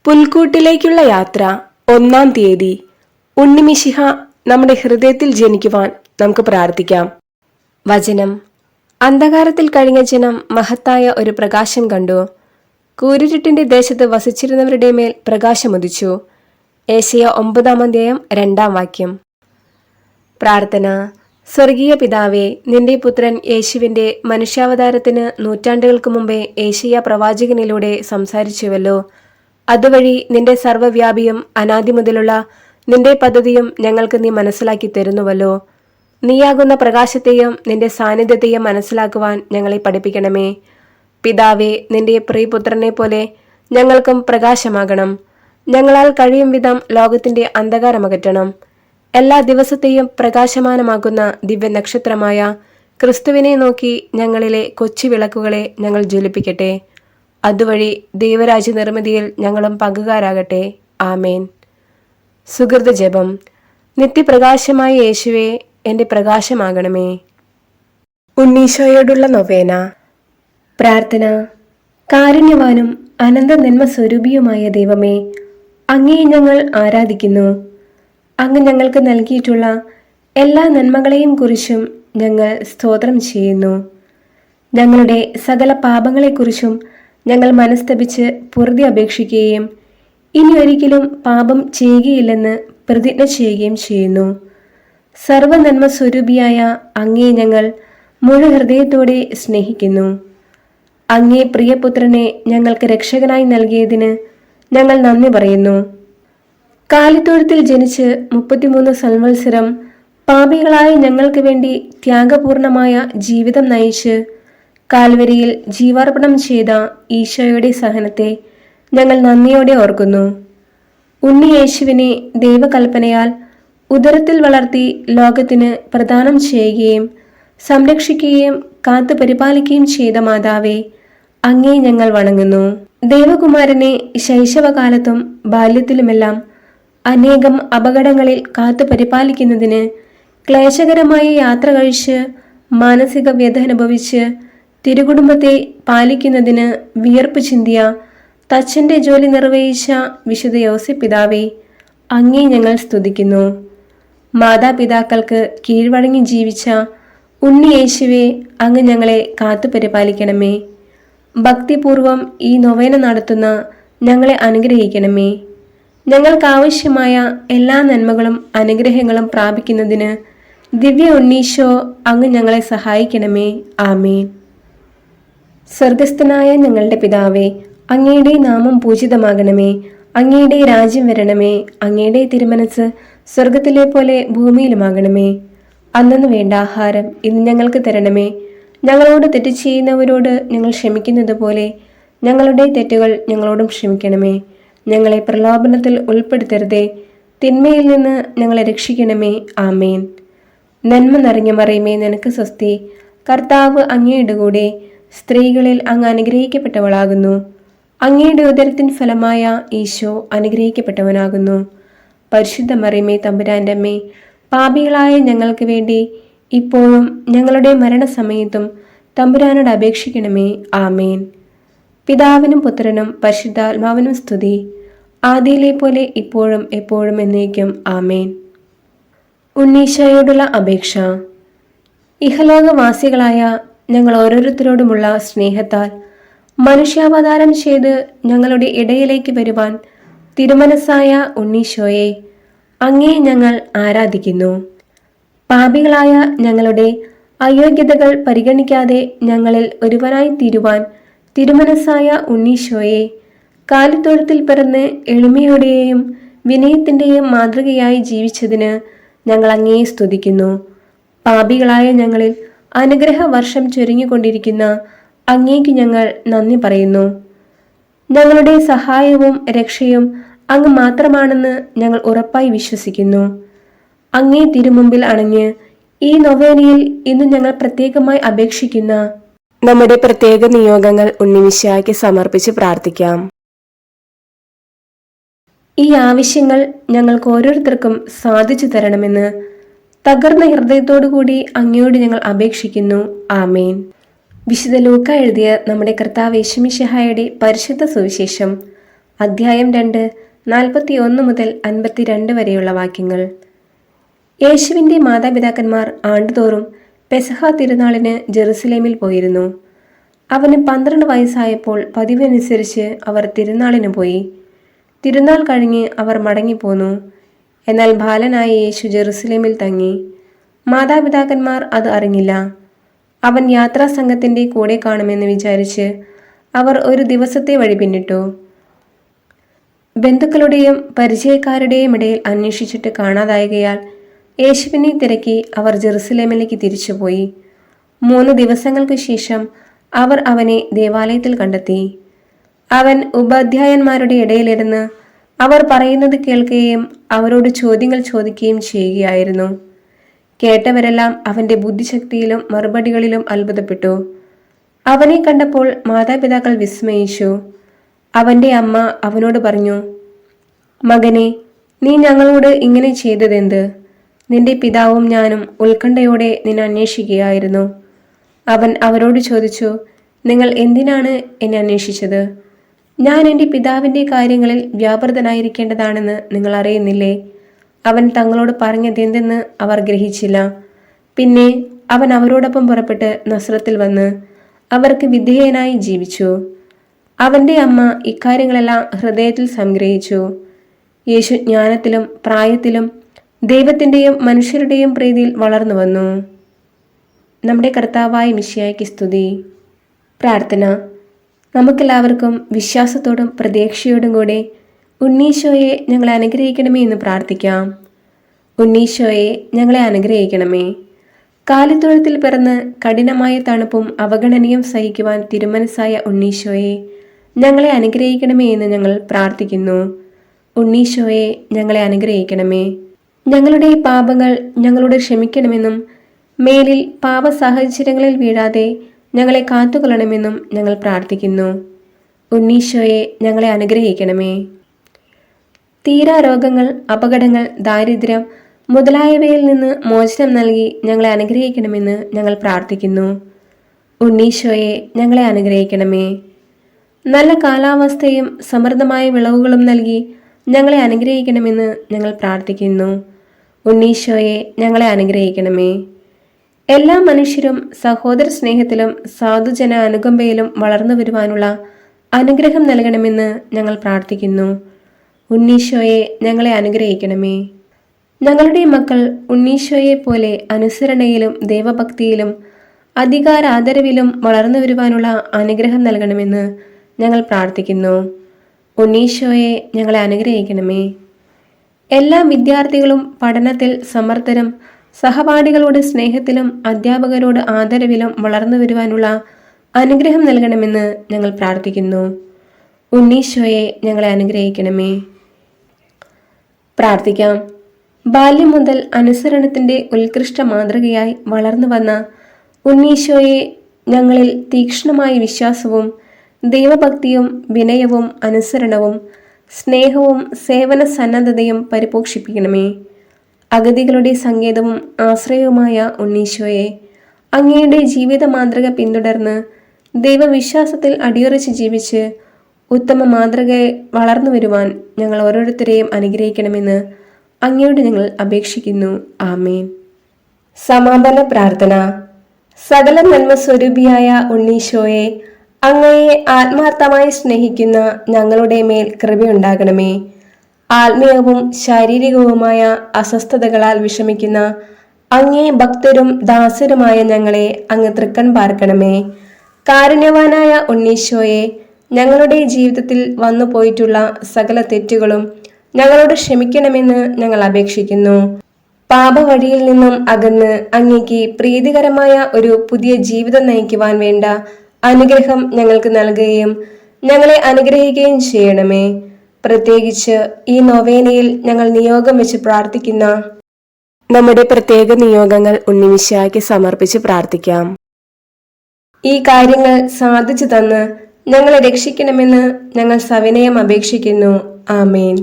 പുൽക്കൂട്ടിലേക്കുള്ള യാത്ര 1-ാം തീയതി. ഉണ്ണിമിശിഹ നമ്മുടെ ഹൃദയത്തിൽ ജനിക്കുവാൻ നമുക്ക് പ്രാർത്ഥിക്കാം. വചനം: അന്ധകാരത്തിൽ കഴിഞ്ഞ ജനം മഹത്തായ ഒരു പ്രകാശം കണ്ടു. കൂരിരുട്ടിന്റെ ദേശത്ത് വസിച്ചിരുന്നവരുടെ മേൽ പ്രകാശമുദിച്ചു. ഏശയ്യാ 9-ാം അധ്യായം 2-ാം വാക്യം. പ്രാർത്ഥന: സ്വർഗീയ പിതാവേ, നിന്റെ പുത്രൻ യേശുവിന്റെ മനുഷ്യാവതാരത്തിന് നൂറ്റാണ്ടുകൾക്ക് മുമ്പേ ഏശയ്യാ പ്രവാചകനിലൂടെ സംസാരിച്ചുവല്ലോ. അതുവഴി നിന്റെ സർവ്വവ്യാപിയും അനാദി മുതലുള്ള നിന്റെ പദ്ധതിയും ഞങ്ങൾക്ക് നീ മനസ്സിലാക്കി തരുന്നുവല്ലോ. നീയാകുന്ന പ്രകാശത്തെയും നിന്റെ സാന്നിധ്യത്തെയും മനസ്സിലാക്കുവാൻ ഞങ്ങളെ പഠിപ്പിക്കണമേ. പിതാവേ, നിന്റെ പ്രിയപുത്രനെ പോലെ ഞങ്ങൾക്കും പ്രകാശമാകണം. ഞങ്ങളാൽ കഴിയും വിധം ലോകത്തിന്റെ അന്ധകാരമകറ്റണം. എല്ലാ ദിവസത്തെയും പ്രകാശമാനമാക്കുന്ന ദിവ്യ നക്ഷത്രമായ ക്രിസ്തുവിനെ നോക്കി ഞങ്ങളിലെ കൊച്ചു വിളക്കുകളെ ഞങ്ങൾ ജ്വലിപ്പിക്കട്ടെ. അതുവഴി ദൈവരാജ്യ നിർമ്മിതിയിൽ ഞങ്ങളും പങ്കുകാരാകട്ടെ. ആമേൻ. സുഹൃത ജപം: നിത്യപ്രകാശമായ യേശുവേ, എൻ്റെ പ്രകാശമാകണമേ. ഉണ്ണീശോയോടുള്ള നൊവേന. പ്രാർത്ഥന: കാരുണ്യവാനും അനന്ത നന്മ സ്വരൂപിയുമായ ദൈവമേ, അങ്ങയെ ഞങ്ങൾ ആരാധിക്കുന്നു. അങ്ങ് ഞങ്ങൾക്ക് നൽകിയിട്ടുള്ള എല്ലാ നന്മകളെയും കുറിച്ചും ഞങ്ങൾ സ്തോത്രം ചെയ്യുന്നു. ഞങ്ങളുടെ സകല പാപങ്ങളെക്കുറിച്ചും ഞങ്ങൾ മനസ്തപിച്ച് പൊറുതി അപേക്ഷിക്കുകയും ഇനി ഒരിക്കലും പാപം ചെയ്യുകയില്ലെന്ന് പ്രതിജ്ഞ ചെയ്യുകയും ചെയ്യുന്നു. സർവനന്മ സ്വരൂപിയായ അങ്ങയെ ഞങ്ങൾ മുഴു ഹൃദയത്തോടെ സ്നേഹിക്കുന്നു. അങ്ങേ പ്രിയപുത്രനെ ഞങ്ങൾക്ക് രക്ഷകനായി നൽകിയതിന് ഞങ്ങൾ നന്ദി പറയുന്നു. കാലിത്തൊഴുത്തിൽ ജനിച്ച് 33 സംവത്സരം പാപികളായ ഞങ്ങൾക്ക് വേണ്ടി ത്യാഗപൂർണമായ ജീവിതം നയിച്ച് കാൽവരിയിൽ ജീവാർപ്പണം ചെയ്ത ഈശോയുടെ സഹനത്തെ ഞങ്ങൾ നന്ദിയോടെ ഓർക്കുന്നു. ഉണ്ണി യേശുവിനെ ദൈവകൽപ്പനയാൽ ഉദരത്തിൽ വളർത്തി ലോകത്തിന് പ്രദാനം ചെയ്യുകയും സംരക്ഷിക്കുകയും കാത്തു പരിപാലിക്കുകയും ചെയ്ത മാതാവേ, അങ്ങേ ഞങ്ങൾ വണങ്ങുന്നു. ദൈവകുമാരനെ ശൈശവകാലത്തും ബാല്യത്തിലുമെല്ലാം അനേകം അപകടങ്ങളിൽ കാത്തു പരിപാലിക്കുന്നതിന് ക്ലേശകരമായ യാത്ര കഴിച്ച് മാനസിക വ്യഥ അനുഭവിച്ച് തിരുകുടുംബത്തെ പാലിക്കുന്നതിന് വിയർപ്പ് ചിന്തിയ തച്ചന്റെ ജോലി നിർവഹിച്ച വിശുദ്ധ യോസേപ്പ് പിതാവേ, അങ്ങേ ഞങ്ങൾ സ്തുതിക്കുന്നു. മാതാപിതാക്കൾക്ക് കീഴ്വഴങ്ങി ജീവിച്ച ഉണ്ണി യേശുവേ, അങ്ങ് ഞങ്ങളെ കാത്തു പരിപാലിക്കണമേ. ഭക്തിപൂർവം ഈ നൊവേന നടത്തുന്ന ഞങ്ങളെ അനുഗ്രഹിക്കണമേ. ഞങ്ങൾക്കാവശ്യമായ എല്ലാ നന്മകളും അനുഗ്രഹങ്ങളും പ്രാപിക്കുന്നതിന് ദിവ്യ ഉണ്ണീശോ അങ്ങ് ഞങ്ങളെ സഹായിക്കണമേ. ആമേൻ. സ്വർഗസ്ഥനായ ഞങ്ങളുടെ പിതാവേ, അങ്ങയുടെ നാമം പൂജിതമാകണമേ. അങ്ങയുടെ രാജ്യം വരണമേ. അങ്ങയുടെ തിരുമനസ് സ്വർഗത്തിലെ പോലെ ഭൂമിയിലുമാകണമേ. അന്നന്ന് വേണ്ട ആഹാരം ഇന്ന് ഞങ്ങൾക്ക് തരണമേ. ഞങ്ങളോട് തെറ്റ് ചെയ്യുന്നവരോട് ഞങ്ങൾ ക്ഷമിക്കുന്നത് പോലെ ഞങ്ങളുടെ തെറ്റുകൾ ഞങ്ങളോടും ക്ഷമിക്കണമേ. ഞങ്ങളെ പ്രലോഭനത്തിൽ ഉൾപ്പെടുത്തരുതേ, തിന്മയിൽ നിന്ന് ഞങ്ങളെ രക്ഷിക്കണമേ. ആമേൻ. നന്മ നിറഞ്ഞ മറിയമേ, നിനക്ക് സ്വസ്തി. കർത്താവ് അങ്ങയുടെ കൂടെ സ്ത്രീകളിൽ അങ്ങ് അനുഗ്രഹിക്കപ്പെട്ടവളാകുന്നു. അങ്ങയുടെ ഉദരത്തിൻ ഫലമായ ഈശോ അനുഗ്രഹിക്കപ്പെട്ടവനാകുന്നു. പരിശുദ്ധ മറിയമേ, തമ്പുരാന്റെ അമ്മേ, പാപികളായ ഞങ്ങൾക്ക് വേണ്ടി ഇപ്പോഴും ഞങ്ങളുടെ മരണസമയത്തും തമ്പുരാനോട് അപേക്ഷിക്കണമേ. ആമേൻ. പിതാവിനും പുത്രനും പരിശുദ്ധാത്മാവിനും സ്തുതി, ആദിയിലെ പോലെ ഇപ്പോഴും എപ്പോഴും എന്നേക്കും. ആമേൻ. ഉണ്ണീശോയോടുള്ള അപേക്ഷ. ഇഹലോകവാസികളായ ഞങ്ങൾ ഓരോരുത്തരോടുമുള്ള സ്നേഹത്താൽ മനുഷ്യാവതാരം ചെയ്ത് ഞങ്ങളുടെ ഇടയിലേക്ക് വരുവാൻ തിരുമനസ്സായ ഉണ്ണീശോയെ, അങ്ങേ ഞങ്ങൾ ആരാധിക്കുന്നു. പാപികളായ ഞങ്ങളുടെ അയോഗ്യതകൾ പരിഗണിക്കാതെ ഞങ്ങളിൽ ഒരുവനായി തീരുവാൻ തിരുമനസ്സായ ഉണ്ണീശോയെ, കാലിത്തൊഴുത്തിൽ പിറന്ന് എളിമയുടെയും വിനയത്തിൻ്റെയും മാതൃകയായി ജീവിച്ചതിന് ഞങ്ങൾ അങ്ങയെ സ്തുതിക്കുന്നു. പാപികളായ ഞങ്ങളിൽ അനുഗ്രഹ വർഷം ചൊരിഞ്ഞുകൊണ്ടിരിക്കുന്ന അങ്ങേക്ക് ഞങ്ങൾ നന്ദി പറയുന്നു. ഞങ്ങളുടെ സഹായവും രക്ഷയും അങ്ങ് മാത്രമാണെന്ന് ഞങ്ങൾ ഉറപ്പായി വിശ്വസിക്കുന്നു. അങ്ങേ തിരുമുമ്പിൽ അണഞ്ഞ് ഈ നൊവേനയിൽ ഇന്ന് ഞങ്ങൾ പ്രത്യേകമായി അപേക്ഷിക്കുന്ന നമ്മുടെ പ്രത്യേക നിയോഗങ്ങൾ ഉണ്ണിമിശിഹായ്ക്ക് സമർപ്പിച്ച് പ്രാർത്ഥിക്കാം. ഈ ആവശ്യങ്ങൾ ഞങ്ങൾക്ക് ഓരോരുത്തർക്കും സാധിച്ചു തരണമെന്ന് തകർന്ന ഹൃദയത്തോടുകൂടി അങ്ങയോട് ഞങ്ങൾ അപേക്ഷിക്കുന്നു. ആമേൻ. വിശുദ്ധ ലൂക്ക എഴുതിയ നമ്മുടെ കർത്താവ് യേശുമിശിഹായുടെ പരിശുദ്ധ സുവിശേഷം അധ്യായം 2, 41 മുതൽ 52 വരെയുള്ള വാക്യങ്ങൾ. യേശുവിൻ്റെ മാതാപിതാക്കന്മാർ ആണ്ടുതോറും പെസഹ തിരുനാളിന് ജെറുസലേമിൽ പോയിരുന്നു. അവന് 12 വയസ്സായപ്പോൾ പതിവനുസരിച്ച് അവർ തിരുനാളിന് പോയി. തിരുനാൾ കഴിഞ്ഞ് അവർ മടങ്ങിപ്പോന്നു. എന്നാൽ ബാലനായ യേശു ജെറുസലേമിൽ തങ്ങി. മാതാപിതാക്കന്മാർ അത് അറിഞ്ഞില്ല. അവൻ യാത്രാസംഘത്തിൻ്റെ കൂടെ കാണുമെന്ന് വിചാരിച്ച് അവർ ഒരു ദിവസത്തെ വഴി പിന്നിട്ടു. ബന്ധുക്കളുടെയും പരിചയക്കാരുടെയും ഇടയിൽ അന്വേഷിച്ചിട്ട് കാണാതായകയാൽ യേശുവിനെ തിരക്കി അവർ ജെറുസലേമിലേക്ക് തിരിച്ചുപോയി. 3 ദിവസങ്ങൾക്ക് ശേഷം അവർ അവനെ ദേവാലയത്തിൽ കണ്ടെത്തി. അവൻ ഉപാധ്യായന്മാരുടെ ഇടയിലിരുന്ന് അവർ പറയുന്നത് കേൾക്കുകയും അവരോട് ചോദ്യങ്ങൾ ചോദിക്കുകയും ചെയ്യുകയായിരുന്നു. കേട്ടവരെല്ലാം അവന്റെ ബുദ്ധിശക്തിയിലും മറുപടികളിലും അത്ഭുതപ്പെട്ടു. അവനെ കണ്ടപ്പോൾ മാതാപിതാക്കൾ വിസ്മയിച്ചു. അവന്റെ അമ്മ അവനോട് പറഞ്ഞു, "മകനെ, നീ ഞങ്ങളോട് ഇങ്ങനെ ചെയ്തതെന്ത്? നിന്റെ പിതാവും ഞാനും ഉത്കണ്ഠയോടെ നിന്നെ അന്വേഷിക്കുകയായിരുന്നു." അവൻ അവരോട് ചോദിച്ചു, "നിങ്ങൾ എന്തിനാണ് എന്നെ അന്വേഷിച്ചത്? ഞാൻ എൻ്റെ പിതാവിൻ്റെ കാര്യങ്ങളിൽ വ്യാപൃതനായിരിക്കേണ്ടതാണെന്ന് നിങ്ങൾ അറിയുന്നില്ലേ?" അവൻ തങ്ങളോട് പറഞ്ഞതെന്തെന്ന് അവർ ഗ്രഹിച്ചില്ല. പിന്നെ അവൻ അവരോടൊപ്പം പുറപ്പെട്ട് നസ്രത്തിൽ വന്ന് അവർക്ക് വിധേയനായി ജീവിച്ചു. അവന്റെ അമ്മ ഇക്കാര്യങ്ങളെല്ലാം ഹൃദയത്തിൽ സംഗ്രഹിച്ചു. യേശു ജ്ഞാനത്തിലും പ്രായത്തിലും ദൈവത്തിൻ്റെയും മനുഷ്യരുടെയും പ്രീതിയിൽ വളർന്നു വന്നു. നമ്മുടെ കർത്താവായ മിശിഹായ്ക്ക് സ്തുതി. പ്രാർത്ഥന. നമുക്കെല്ലാവർക്കും വിശ്വാസത്തോടും പ്രതീക്ഷയോടും കൂടെ ഉണ്ണീശോയെ ഞങ്ങളെ അനുഗ്രഹിക്കണമേ എന്ന് പ്രാർത്ഥിക്കാം. ഉണ്ണീശോയെ ഞങ്ങളെ അനുഗ്രഹിക്കണമേ. കാലിത്തൊഴുത്തിൽ പിറന്ന് കഠിനമായ തണുപ്പും അവഗണനയും സഹിക്കുവാൻ തിരുമനസ്സായ ഉണ്ണീശോയെ ഞങ്ങളെ അനുഗ്രഹിക്കണമേ എന്ന് ഞങ്ങൾ പ്രാർത്ഥിക്കുന്നു. ഉണ്ണീശോയെ ഞങ്ങളെ അനുഗ്രഹിക്കണമേ. ഞങ്ങളുടെ പാപങ്ങൾ ഞങ്ങളോട് ക്ഷമിക്കണമെന്നും മേലിൽ പാപ സാഹചര്യങ്ങളിൽ വീഴാതെ ഞങ്ങളെ കാത്തുകൊള്ളണമെന്നും ഞങ്ങൾ പ്രാർത്ഥിക്കുന്നു. ഉണ്ണീശോയെ ഞങ്ങളെ അനുഗ്രഹിക്കണമേ. തീരാ രോഗങ്ങൾ, അപകടങ്ങൾ, ദാരിദ്ര്യം മുതലായവയിൽ നിന്ന് മോചനം നൽകി ഞങ്ങളെ അനുഗ്രഹിക്കണമെന്ന് ഞങ്ങൾ പ്രാർത്ഥിക്കുന്നു. ഉണ്ണീശോയെ ഞങ്ങളെ അനുഗ്രഹിക്കണമേ. നല്ല കാലാവസ്ഥയും സമൃദ്ധമായ വിളവുകളും നൽകി ഞങ്ങളെ അനുഗ്രഹിക്കണമെന്ന് ഞങ്ങൾ പ്രാർത്ഥിക്കുന്നു. ഉണ്ണീശോയെ ഞങ്ങളെ അനുഗ്രഹിക്കണമേ. എല്ലാ മനുഷ്യരും സഹോദര സ്നേഹത്തിലും സാധുജന അനുകമ്പയിലും വളർന്നു വരുവാനുള്ള അനുഗ്രഹം നൽകണമെന്ന് ഞങ്ങൾ പ്രാർത്ഥിക്കുന്നു. ഉണ്ണീശോയെ ഞങ്ങളെ അനുഗ്രഹിക്കണമേ. ഞങ്ങളുടെ മക്കൾ ഉണ്ണീശോയെ പോലെ അനുസരണയിലും ദൈവഭക്തിയിലും അധികാരാദരവിലും വളർന്നു വരുവാനുള്ള അനുഗ്രഹം നൽകണമെന്ന് ഞങ്ങൾ പ്രാർത്ഥിക്കുന്നു. ഉണ്ണീശോയെ ഞങ്ങളെ അനുഗ്രഹിക്കണമേ. എല്ലാ വിദ്യാർത്ഥികളും പഠനത്തിൽ സമർത്ഥരും സഹപാഠികളോട് സ്നേഹത്തിലും അധ്യാപകരോട് ആദരവിലും വളർന്നു വരുവാനുള്ള അനുഗ്രഹം നൽകണമെന്ന് ഞങ്ങൾ പ്രാർത്ഥിക്കുന്നു. ഉണ്ണീശോയെ ഞങ്ങളെ അനുഗ്രഹിക്കണമേ. പ്രാർത്ഥിക്കാം. ബാല്യം മുതൽ അനുസരണത്തിൻ്റെ ഉത്കൃഷ്ട മാതൃകയായി വളർന്നു വന്ന ഉണ്ണീശോയെ ഞങ്ങളിൽ തീക്ഷ്ണമായ വിശ്വാസവും ദൈവഭക്തിയും വിനയവും അനുസരണവും സ്നേഹവും സേവന സന്നദ്ധതയും പരിപോഷിപ്പിക്കണമേ. അഗതികളുടെ സങ്കേതവും ആശ്രയവുമായ ഉണ്ണീശോയെ അങ്ങയുടെ ജീവിത മാതൃക പിന്തുടർന്ന് ദൈവവിശ്വാസത്തിൽ അടിയുറച്ച് ജീവിച്ച് ഉത്തമ മാതൃകയെ വളർന്നു വരുവാൻ ഞങ്ങൾ ഓരോരുത്തരെയും അനുഗ്രഹിക്കണമെന്ന് അങ്ങയോട് ഞങ്ങൾ അപേക്ഷിക്കുന്നു. ആമേൻ. സമാപന പ്രാർത്ഥന. സകല നന്മ സ്വരൂപിയായ ഉണ്ണീശോയെ, അങ്ങയെ ആത്മാർത്ഥമായി സ്നേഹിക്കുന്ന ഞങ്ങളുടെ മേൽ കൃപയുണ്ടാകണമേ. ആത്മീയവും ശാരീരികവുമായ അസ്വസ്ഥതകളാൽ വിഷമിക്കുന്ന അങ്ങേ ഭക്തരും ദാസരുമായ ഞങ്ങളെ അങ്ങ് തൃക്കൺ പാർക്കണമേ. കാരുണ്യവാനായ ഉണ്ണീശോയെ, ഞങ്ങളുടെ ജീവിതത്തിൽ വന്നു പോയിട്ടുള്ള സകല തെറ്റുകളും ഞങ്ങളോട് ക്ഷമിക്കണമെന്ന് ഞങ്ങൾ അപേക്ഷിക്കുന്നു. പാപവഴിയിൽ നിന്നും അകന്ന് അങ്ങേക്ക് പ്രീതികരമായ ഒരു പുതിയ ജീവിതം നയിക്കുവാൻ വേണ്ട അനുഗ്രഹം ഞങ്ങൾക്ക് നൽകുകയും ഞങ്ങളെ അനുഗ്രഹിക്കുകയും ചെയ്യണമേ. പ്രത്യേകിച്ച് ഈ നൊവേനയിൽ ഞങ്ങൾ നിയോഗം വെച്ച് പ്രാർത്ഥിക്കുന്ന നമ്മുടെ പ്രത്യേക നിയോഗങ്ങൾ ഉണ്ണിമിശിഹായ്ക്ക് സമർപ്പിച്ച് പ്രാർത്ഥിക്കാം. ഈ കാര്യങ്ങൾ സാധിച്ചു തന്ന് ഞങ്ങളെ രക്ഷിക്കണമെന്ന് ഞങ്ങൾ സവിനയം അപേക്ഷിക്കുന്നു. ആമേൻ.